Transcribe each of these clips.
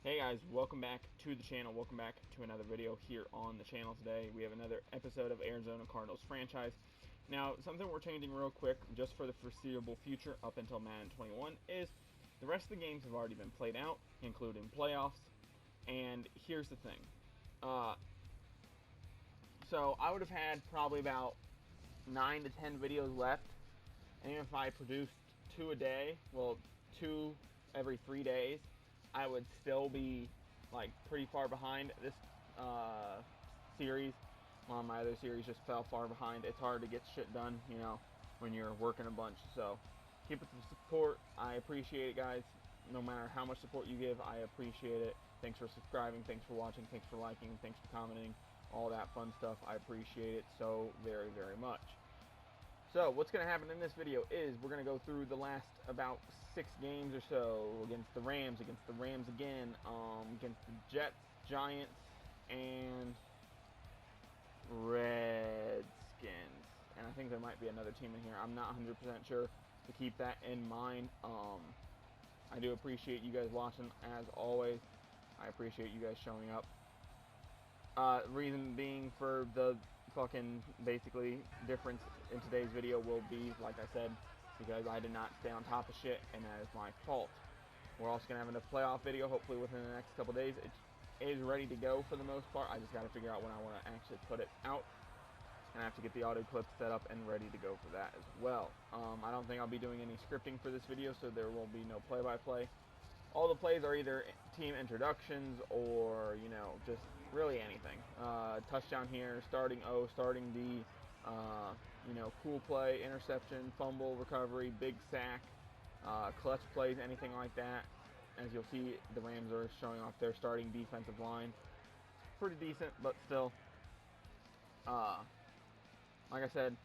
Hey guys, welcome back to the channel. Welcome back to another video here on the channel today. We have another episode of Arizona Cardinals franchise. Now, something we're changing real quick just for the foreseeable future up until Madden 21 is the rest of the games have already been played out, including playoffs. And here's the thing. So I would have had probably about 9 to 10 videos left. And even if I produced 2 a day, well, 2 every 3 days, I would still be like pretty far behind this series. My other series just fell far behind. It's hard to get shit done, you know, when you're working a bunch. So keep it the support. I appreciate it, guys. No matter how much support you give, I appreciate it. Thanks for subscribing. Thanks for watching. Thanks for liking. Thanks for commenting. All that fun stuff. I appreciate it so very, very much. So what's going to happen in this video is we're going to go through the last about 6 games or so against the Rams again, against the Jets, Giants, and Redskins. And I think there might be another team in here. I'm not 100% sure, to keep that in mind. I do appreciate you guys watching as always. I appreciate you guys showing up. Reason being for the fucking basically difference in today's video will be, like I said, because I did not stay on top of shit, and that is my fault. We're also going to have a playoff video hopefully within the next couple days. It is ready to go for the most part. I just got to figure out when I want to actually put it out, and I have to get the audio clip set up and ready to go for that as well. I don't think I'll be doing any scripting for this video, so there will be no play-by-play. All the plays are either team introductions or, you know, just really anything. Touchdown here, starting O, starting D, you know, cool play, interception, fumble, recovery, big sack, clutch plays, anything like that. As you'll see, the Rams are showing off their starting defensive line. Pretty decent, but still. Like I said,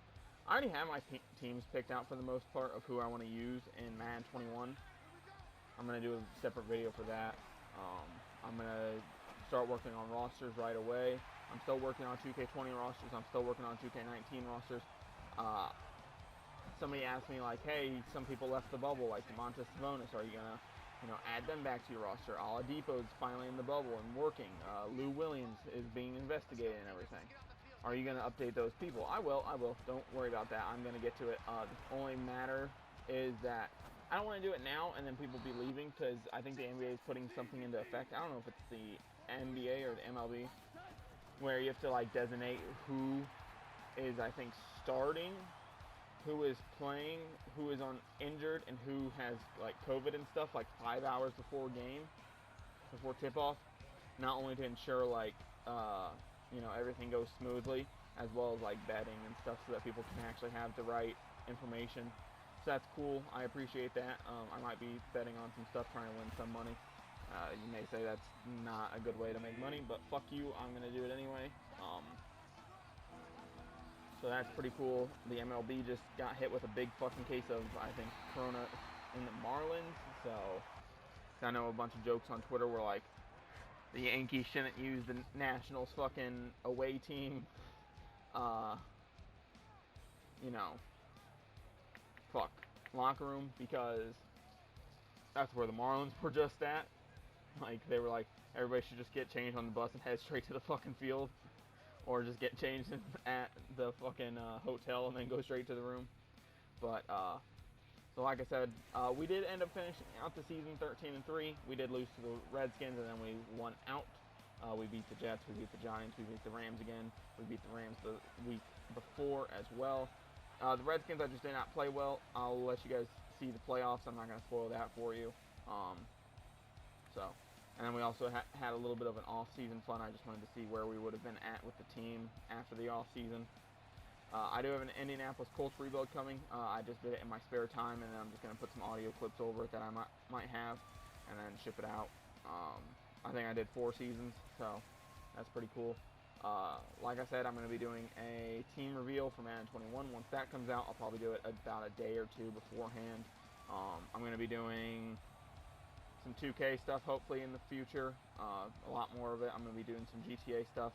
I already have my teams picked out for the most part of who I want to use in Madden 21. I'm going to do a separate video for that. I'm going to start working on rosters right away. I'm still working on 2K20 rosters. I'm still working on 2K19 rosters. Somebody asked me, like, hey, some people left the bubble, like Demontis Sabonis. Are you going to, you know, add them back to your roster? Oladipo's finally in the bubble and working. Lou Williams is being investigated and everything. Are you going to update those people? I will. Don't worry about that. I'm going to get to it. The only matter is that I don't want to do it now and then people be leaving, because I think the NBA is putting something into effect. I don't know if it's the NBA or the MLB, where you have to like designate who is, I think, starting, who is playing, who is on injured, and who has like COVID and stuff, like 5 hours before tip-off. Not only to ensure like you know, everything goes smoothly, as well as like betting and stuff, so that people can actually have the right information. So that's cool. I appreciate that. I might be betting on some stuff, trying to win some money. You may say that's not a good way to make money, but fuck you, I'm going to do it anyway. So that's pretty cool. The MLB just got hit with a big fucking case of, I think, Corona in the Marlins. So I know a bunch of jokes on Twitter were like, the Yankees shouldn't use the Nationals fucking away team, you know, fuck, locker room, because that's where the Marlins were just at. Like, they were like, everybody should just get changed on the bus and head straight to the fucking field, or just get changed at the fucking hotel and then go straight to the room. But so like I said, we did end up finishing out the season 13-3. We did lose to the Redskins, and then we won out. We beat the Jets, we beat the Giants, we beat the Rams again. We beat the Rams the week before as well. The Redskins, I just did not play well. I'll let you guys see the playoffs. I'm not going to spoil that for you. And then we also had a little bit of an off-season fun. I just wanted to see where we would have been at with the team after the off-season. I do have an Indianapolis Colts rebuild coming. I just did it in my spare time, and then I'm just going to put some audio clips over it that I might have, and then ship it out. I think I did 4 seasons, so that's pretty cool. Like I said, I'm going to be doing a team reveal for Madden 21. Once that comes out, I'll probably do it about a day or 2 beforehand. I'm going to be doing some 2K stuff hopefully in the future, a lot more of it. I'm going to be doing some GTA stuff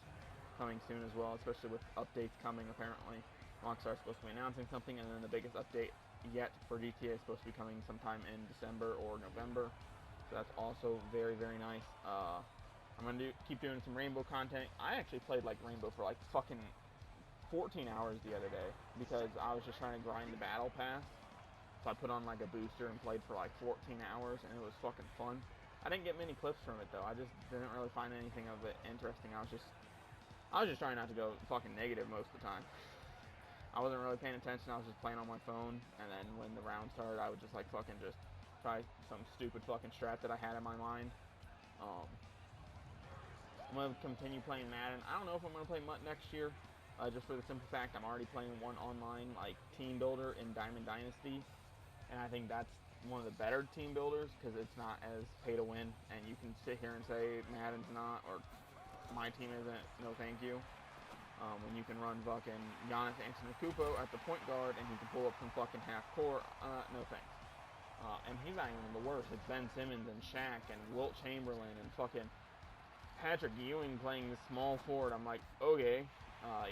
coming soon as well, especially with updates coming apparently. Rockstar's supposed to be announcing something, and then the biggest update yet for GTA is supposed to be coming sometime in December or November. So that's also very, very nice. I'm going to keep doing some Rainbow content. I actually played like Rainbow for like fucking 14 hours the other day because I was just trying to grind the battle pass. So I put on like a booster and played for like 14 hours, and it was fucking fun. I didn't get many clips from it though. I just didn't really find anything of it interesting. I was just trying not to go fucking negative most of the time. I wasn't really paying attention. I was just playing on my phone, and then when the round started, I would just like fucking just try some stupid fucking strat that I had in my mind. I'm gonna continue playing Madden. I don't know if I'm gonna play MUT next year, just for the simple fact I'm already playing one online like team builder in Diamond Dynasty, and I think that's one of the better team builders because it's not as pay to win, and you can sit here and say Madden's not, or my team isn't. No, thank you. When you can run fucking Giannis Antetokounmpo at the point guard and he can pull up from fucking half court, no thanks. And he's not even the worst. It's Ben Simmons and Shaq and Wilt Chamberlain and fucking Patrick Ewing playing the small forward. I'm like, okay.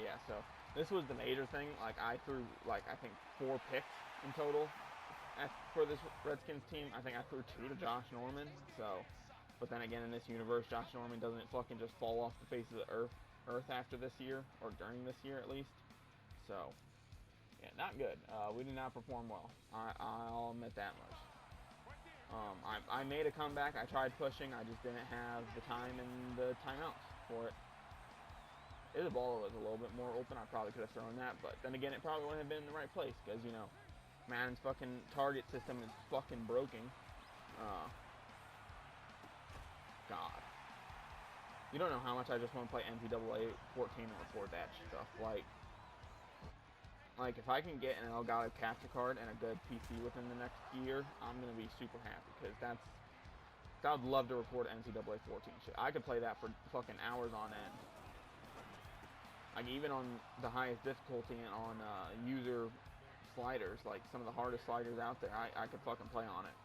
Yeah, so this was the major thing. Like, I threw, like, I think 4 picks in total for this Redskins team. I think I threw 2 to Josh Norman. So, but then again, in this universe, Josh Norman doesn't fucking just fall off the face of the earth after this year, or during this year at least. So, yeah, not good. We did not perform well. I'll admit that much. I made a comeback. I tried pushing. I just didn't have the time and the timeouts for it. If the ball was a little bit more open, I probably could have thrown that. But then again, it probably wouldn't have been in the right place because, you know, Madden's fucking target system is fucking broken. God. You don't know how much I just want to play NCAA 14 and record that stuff. Like if I can get an Elgato capture card and a good PC within the next year, I'm gonna be super happy because I would love to record NCAA 14 shit. I could play that for fucking hours on end. Like even on the highest difficulty and on user sliders, like some of the hardest sliders out there, I could fucking play on it.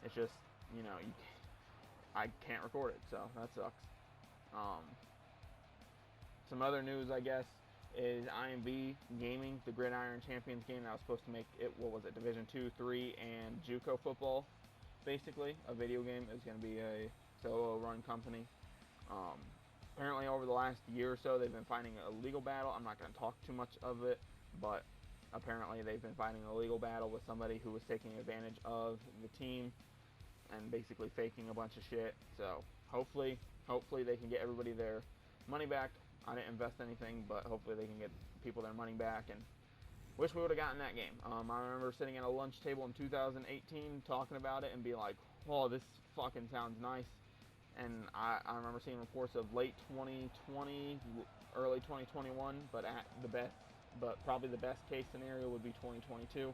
It's just, you know, I can't record it, so that sucks. Some other news, I guess, is IMV Gaming, the Gridiron Champions game that was supposed to make it, what was it, Division 2, 3, and JUCO football, basically. A video game is going to be a solo-run company. Apparently, over the last year or so, they've been fighting a legal battle. I'm not going to talk too much of it, but apparently they've been fighting a legal battle with somebody who was taking advantage of the team and basically faking a bunch of shit. So, hopefully they can get everybody their money back. I didn't invest anything, but hopefully they can get people their money back, and wish we would have gotten that game. I remember sitting at a lunch table in 2018 talking about it and being like, oh, this fucking sounds nice. And I remember seeing reports of late 2020, early 2021, but probably the best case scenario would be 2022.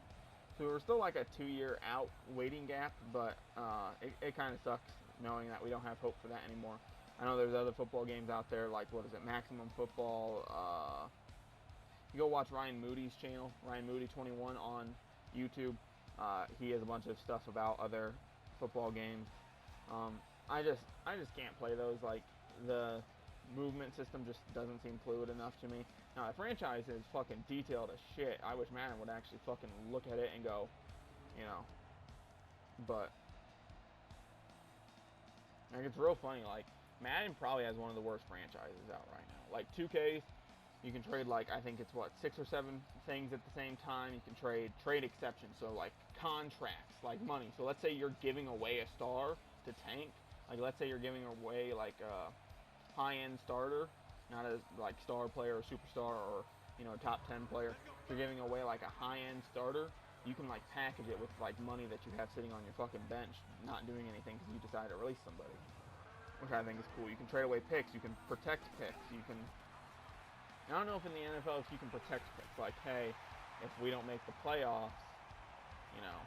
So we're still like a 2-year out waiting gap, but it kind of sucks knowing that we don't have hope for that anymore. I know there's other football games out there, like, what is it, Maximum Football. You go watch Ryan Moody's channel, Ryan Moody 21 on YouTube. He has a bunch of stuff about other football games. I just can't play those. Like, the movement system just doesn't seem fluid enough to me. Now, the franchise is fucking detailed as shit. I wish Madden would actually fucking look at it and go, you know. But, like, it's real funny, like, Madden probably has one of the worst franchises out right now. Like 2Ks, you can trade like, I think it's what, 6 or 7 things at the same time. You can trade exceptions, so like contracts, like money. So let's say you're giving away a star to tank. Like let's say you're giving away like a high-end starter, not a like star player or superstar or, you know, top 10 player. If you're giving away like a high-end starter, you can like package it with like money that you have sitting on your fucking bench, not doing anything because you decide to release somebody. Which I think is cool. You can trade away picks. You can protect picks. You can... I don't know if in the NFL if you can protect picks. Like, hey, if we don't make the playoffs, you know,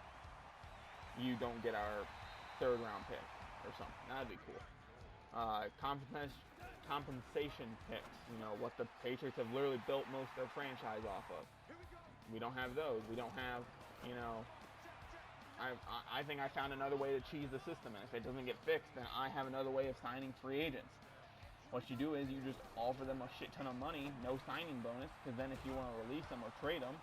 you don't get our 3rd round pick or something. That'd be cool. Compensation picks. You know, what the Patriots have literally built most of their franchise off of. We don't have those. We don't have, you know... I think I found another way to cheese the system, and if it doesn't get fixed, then I have another way of signing free agents. What you do is you just offer them a shit ton of money, no signing bonus, because then if you want to release them or trade them,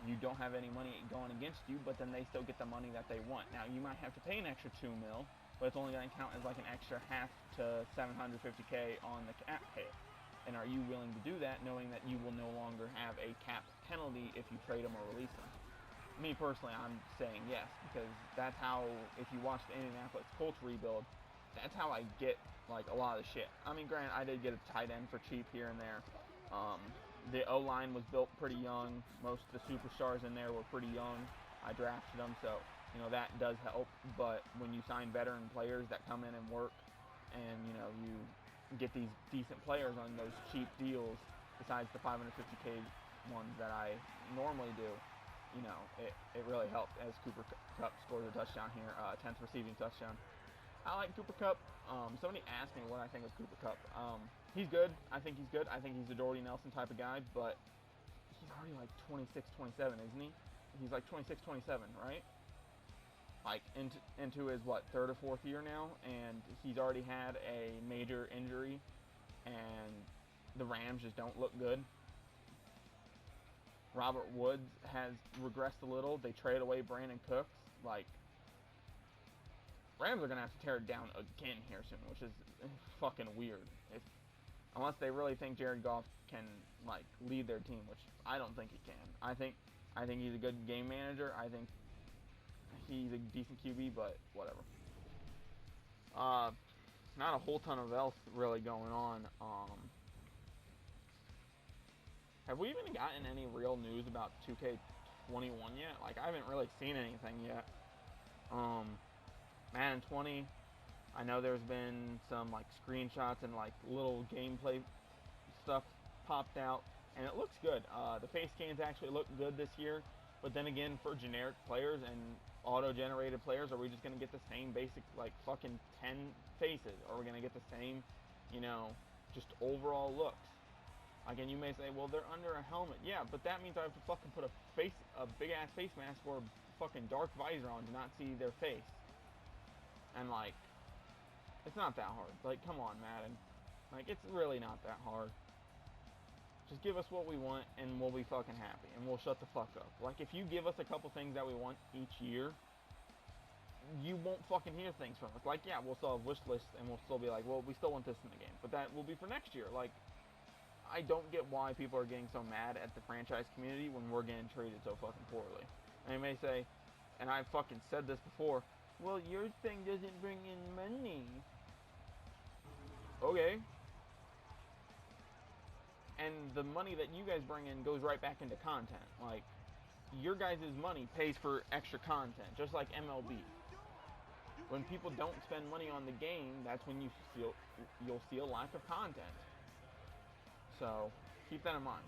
you don't have any money going against you, but then they still get the money that they want. Now, you might have to pay an extra $2 million but it's only going to count as like an extra half to 750K on the cap hit. And are you willing to do that, knowing that you will no longer have a cap penalty if you trade them or release them? Me personally, I'm saying yes, because that's how, if you watch the Indianapolis Colts rebuild, that's how I get like a lot of the shit. I mean, granted, I did get a tight end for cheap here and there. The O-line was built pretty young. Most of the superstars in there were pretty young. I drafted them, so you know that does help. But when you sign veteran players that come in and work, and you know you get these decent players on those cheap deals, besides the 550K ones that I normally do, you know, it really helped. As Cooper Kupp scores a touchdown here, 10th receiving touchdown. I like Cooper Kupp. Somebody asked me what I think of Cooper Kupp. He's good. I think he's good. I think he's a Doherty Nelson type of guy, but he's already like 26, 27, isn't he? He's like 26, 27, right? Like into his what, third or fourth year now, and he's already had a major injury, and the Rams just don't look good. Robert Woods has regressed a little. They trade away Brandon Cooks. Like, Rams are gonna have to tear it down again here soon, which is fucking weird. Unless they really think Jared Goff can like lead their team, which I don't think he can. I think he's a good game manager. I think he's a decent QB, but whatever. Not a whole ton of else really going on. Have we even gotten any real news about 2K21 yet? Like, I haven't really seen anything yet. Madden 20, I know there's been some like screenshots and like little gameplay stuff popped out, and it looks good. The face scans actually look good this year, but then again, for generic players and auto-generated players, are we just going to get the same basic like fucking 10 faces? Or are we going to get the same, you know, just overall looks? Again, you may say, well, they're under a helmet. Yeah, but that means I have to fucking put a big-ass face mask or a fucking dark visor on to not see their face. And, like, it's not that hard. Like, come on, Madden. Like, it's really not that hard. Just give us what we want, and we'll be fucking happy, and we'll shut the fuck up. Like, if you give us a couple things that we want each year, you won't fucking hear things from us. Like, yeah, we'll still have wish lists, and we'll still be like, well, we still want this in the game. But that will be for next year. Like, I don't get why people are getting so mad at the franchise community when we're getting treated so fucking poorly. And you may say, and I've fucking said this before, well, your thing doesn't bring in money. Okay. And the money that you guys bring in goes right back into content. Like, your guys' money pays for extra content, just like MLB. When people don't spend money on the game, that's when you'll see a lack of content. So, keep that in mind.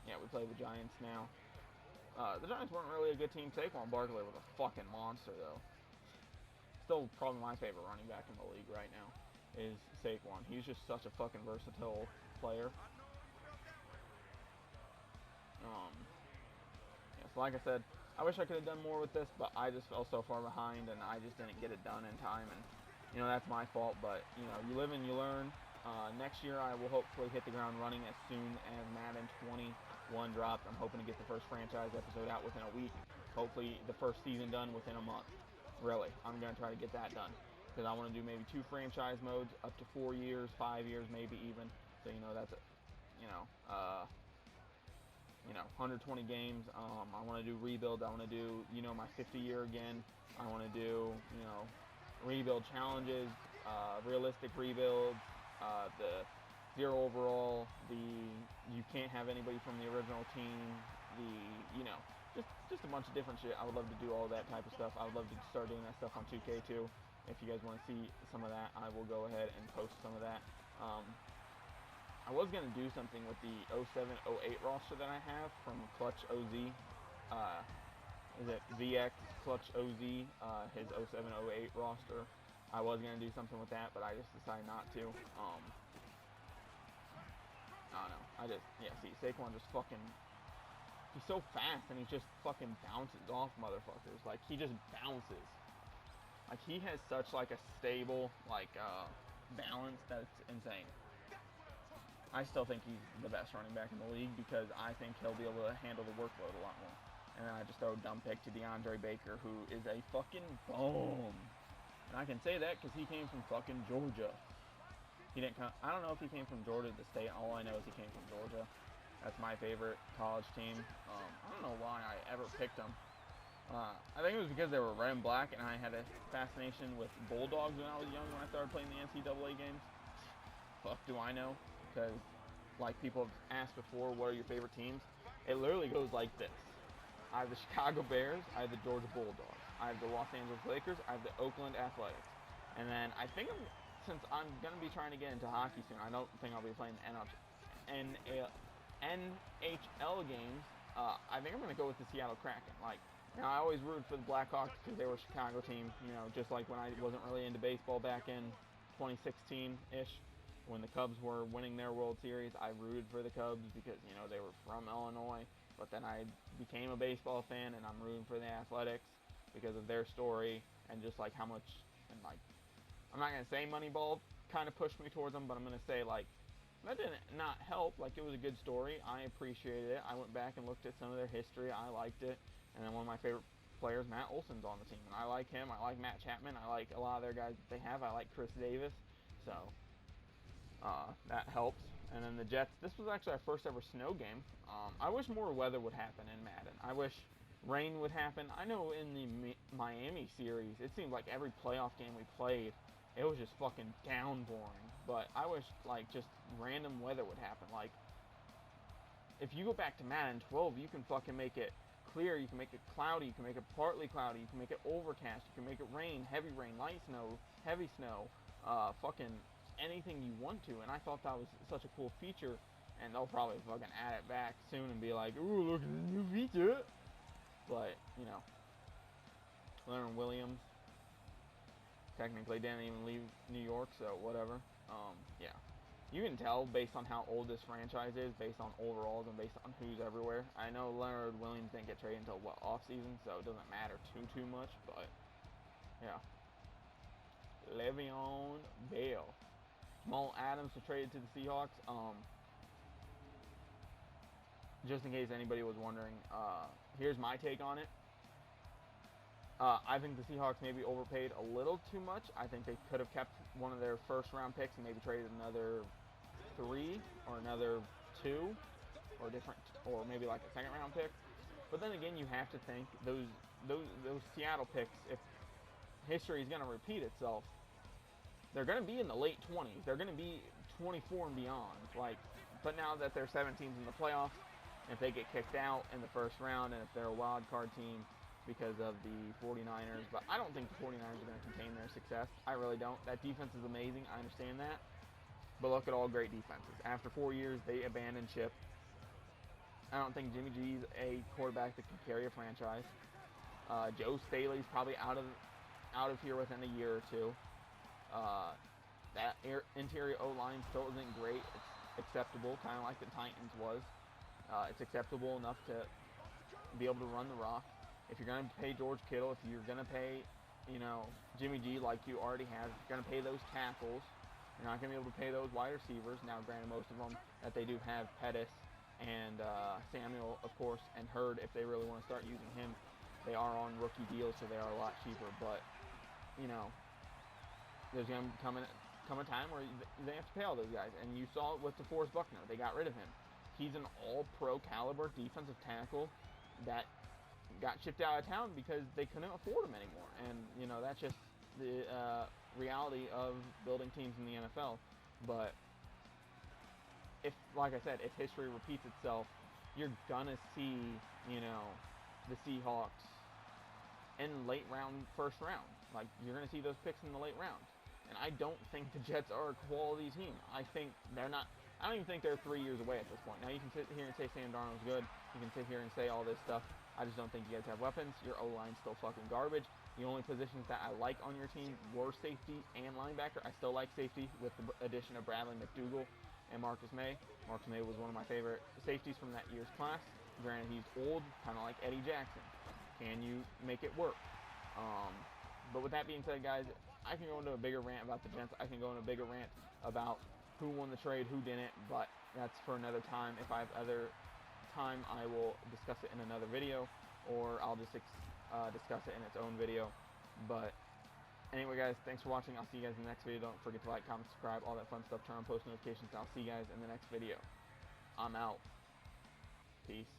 Yeah, we play the Giants now. The Giants weren't really a good team. Saquon Barkley was a fucking monster, though. Still probably my favorite running back in the league right now is Saquon. He's just such a fucking versatile player. Yeah, so like I said, I wish I could have done more with this, but I just fell so far behind, and I just didn't get it done in time, and, you know, that's my fault, but, you know, you live and you learn. Next year, I will hopefully hit the ground running as soon as Madden 21 drops. I'm hoping to get the first franchise episode out within a week. Hopefully, the first season done within a month. Really, I'm going to try to get that done. Because I want to do maybe 2 franchise modes, up to 4 years, 5 years, maybe even. So, you know, that's, 120 games. I want to do rebuilds. I want to do, you know, my 50 year again. I want to do, you know, rebuild challenges, realistic rebuilds. The 0 overall, you can't have anybody from the original team, just a bunch of different shit. I would love to do all that type of stuff. I would love to start doing that stuff on 2K too. If you guys want to see some of that, I will go ahead and post some of that. I was going to do something with the 07-08 roster that I have from Clutch OZ. Is it VX Clutch OZ, his 07-08 roster. I was going to do something with that, but I just decided not to. I don't know. See, Saquon just fucking, he's so fast, and he just fucking bounces off motherfuckers. Like, he just bounces. Like, he has such, like, a stable, like, balance that's insane. I still think he's the best running back in the league because I think he'll be able to handle the workload a lot more. And then I just throw a dumb pick to DeAndre Baker, who is a fucking bomb. And I can say that because he came from fucking Georgia. He didn't come, I don't know if he came from Georgia, the state. All I know is he came from Georgia. That's my favorite college team. I don't know why I ever picked them. I think it was because they were red and black, and I had a fascination with Bulldogs when I was young, when I started playing the NCAA games. Fuck do I know? Because, like people have asked before, what are your favorite teams? It literally goes like this. I have the Chicago Bears, I have the Georgia Bulldogs, I have the Los Angeles Lakers, I have the Oakland Athletics. And then I think since I'm going to be trying to get into hockey soon, I don't think I'll be playing NHL games. I think I'm going to go with the Seattle Kraken. Like, now I always rooted for the Blackhawks because they were a Chicago team, you know, just like when I wasn't really into baseball back in 2016-ish. When the Cubs were winning their World Series, I rooted for the Cubs because, you know, they were from Illinois. But then I became a baseball fan, and I'm rooting for the Athletics because of their story and just, like, how much, and, like, I'm not going to say Moneyball kind of pushed me towards them, but I'm going to say, like, that didn't not help. Like, it was a good story. I appreciated it. I went back and looked at some of their history. I liked it. And then one of my favorite players, Matt Olson's on the team. And I like him. I like Matt Chapman. I like a lot of their guys that they have. I like Chris Davis. So, that helps. And then the Jets, this was actually our first ever snow game. I wish more weather would happen in Madden. I wish rain would happen. I know in the Miami series, it seemed like every playoff game we played, it was just fucking downpouring. But I wish, like, just random weather would happen. Like, if you go back to Madden 12, you can fucking make it clear, you can make it cloudy, you can make it partly cloudy, you can make it overcast, you can make it rain, heavy rain, light snow, heavy snow, fucking anything you want to. And I thought that was such a cool feature, and they'll probably fucking add it back soon and be like, ooh, look at the new feature. But, you know, Leonard Williams technically didn't even leave New York, so whatever. Yeah. You can tell based on how old this franchise is, based on overalls, and based on who's everywhere. I know Leonard Williams didn't get traded until, off season, so it doesn't matter too much, but, yeah. Le'Veon Bell. Jamal Adams was traded to the Seahawks. Just in case anybody was wondering, here's my take on it. I think the Seahawks maybe overpaid a little too much. I think they could have kept one of their first round picks and maybe traded another 3 or another 2 or maybe like a second round pick. But then again, you have to think those Seattle picks, if history is going to repeat itself, they're going to be in the late 20s. They're going to be 24 and beyond. Like, but now that they're 7 teams in the playoffs, if they get kicked out in the first round, and if they're a wild card team because of the 49ers, but I don't think the 49ers are going to contain their success. I really don't. That defense is amazing. I understand that. But look at all great defenses. After 4 years, they abandoned ship. I don't think Jimmy G's a quarterback that can carry a franchise. Joe Staley's probably out of here within a year or two. That interior O-line still isn't great. It's acceptable, kind of like the Titans was. It's acceptable enough to be able to run the rock. If you're going to pay George Kittle, if you're going to pay, you know, Jimmy G like you already have, if you're going to pay those tackles, you're not going to be able to pay those wide receivers. Now, granted, most of them that they do have, Pettis and Samuel, of course, and Hurd, if they really want to start using him, they are on rookie deals, so they are a lot cheaper. But, you know, there's going to come a time where they have to pay all those guys. And you saw it with DeForest Buckner. They got rid of him. He's an all-pro caliber defensive tackle that got shipped out of town because they couldn't afford him anymore. And, you know, that's just the reality of building teams in the NFL. But if, like I said, if history repeats itself, you're gonna see, you know, the Seahawks in late round, first round. Like, you're gonna see those picks in the late round. And I don't think the Jets are a quality team. I think they're not. I don't even think they're 3 years away at this point. Now, you can sit here and say Sam Darnold's good. You can sit here and say all this stuff. I just don't think you guys have weapons. Your O-line's still fucking garbage. The only positions that I like on your team were safety and linebacker. I still like safety with the addition of Bradley McDougald and Marcus May. Marcus May was one of my favorite safeties from that year's class. Granted, he's old, kind of like Eddie Jackson. Can you make it work? But with that being said, guys, I can go into a bigger rant about the Jets. I can go into a bigger rant about who won the trade, who didn't, but that's for another time. If I have other time, I will discuss it in another video. or I'll just discuss it in its own video. But anyway, guys, thanks for watching. I'll see you guys in the next video. Don't forget to like, comment, subscribe, all that fun stuff. Turn on post notifications. I'll see you guys in the next video. I'm out. Peace.